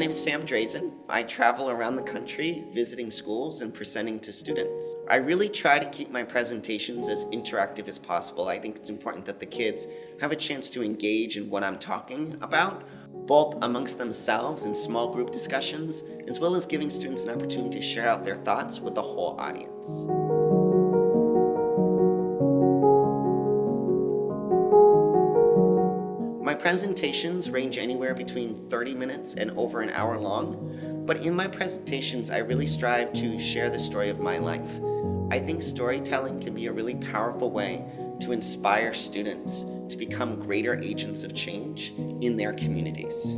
name is Sam Drazin. I travel around the country visiting schools and presenting to students. I really try to keep my presentations as interactive as possible. I think it's important that the kids have a chance to engage in what I'm talking about, both amongst themselves in small group discussions, as well as giving students an opportunity to share out their thoughts with the whole audience. My presentations range anywhere between 30 minutes and over an hour long, but in my presentations, I really strive to share the story of my life. I think storytelling can be a really powerful way to inspire students to become greater agents of change in their communities.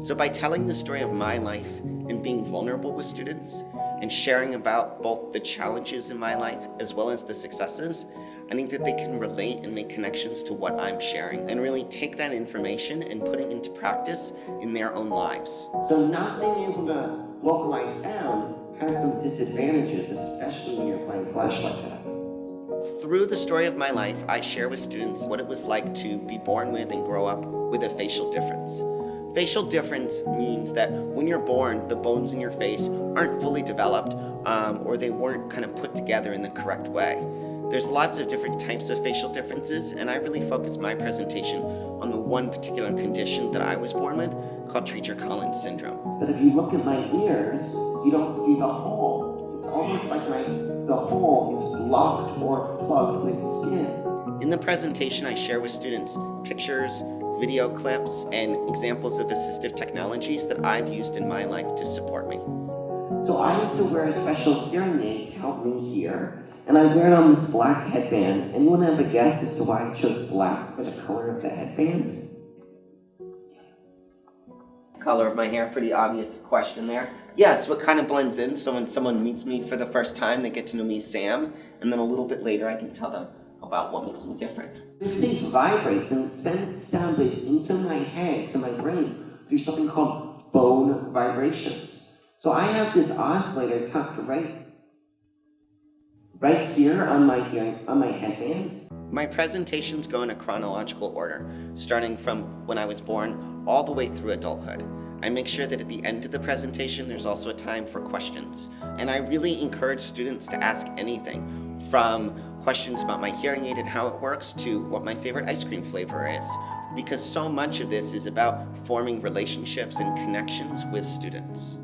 So by telling the story of my life and being vulnerable with students and sharing about both the challenges in my life as well as the successes, I think that they can relate and make connections to what I'm sharing and really take that information and put it into practice in their own lives. So not being able to localize sound has some disadvantages, especially when you're playing Flash like that. Through the story of my life, I share with students what it was like to be born with and grow up with a facial difference. Facial difference means that when you're born, the bones in your face aren't fully developed or they weren't kind of put together in the correct way. There's lots of different types of facial differences, and I really focus my presentation on the one particular condition that I was born with called Treacher-Collins syndrome. But if you look at my ears, you don't see the hole. It's almost like the hole is blocked or plugged with skin. In the presentation, I share with students pictures, video clips, and examples of assistive technologies that I've used in my life to support me. So I have to wear a special hearing aid to help me hear. And I wear it on this black headband. Anyone have a guess as to why I chose black for the color of the headband? Color of my hair, pretty obvious question there. Yes, what kind of blends in, so when someone meets me for the first time, they get to know me as Sam, and then a little bit later I can tell them about what makes me different. This space vibrates and sends sound waves into my head, to my brain, through something called bone vibrations. So I have this oscillator tucked right here on my headband. My presentations go in a chronological order, starting from when I was born all the way through adulthood. I make sure that at the end of the presentation, there's also a time for questions. And I really encourage students to ask anything, from questions about my hearing aid and how it works to what my favorite ice cream flavor is, because so much of this is about forming relationships and connections with students.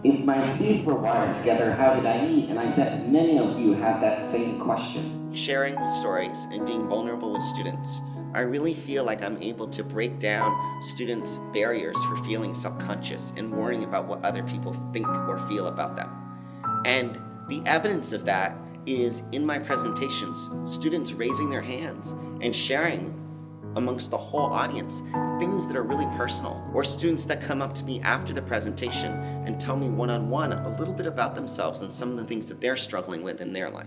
If my teeth were wired together, how did I eat? And I bet many of you have that same question. Sharing stories and being vulnerable with students, I really feel like I'm able to break down students' barriers for feeling self-conscious and worrying about what other people think or feel about them. And the evidence of that is in my presentations, students raising their hands and sharing amongst the whole audience things that are really personal, or students that come up to me after the presentation and tell me one-on-one a little bit about themselves and some of the things that they're struggling with in their life.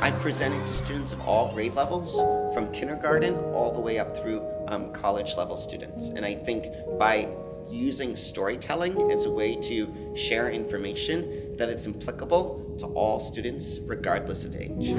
I presented to students of all grade levels, from kindergarten all the way up through college level students. And I think by using storytelling as a way to share information, that it's applicable to all students regardless of age.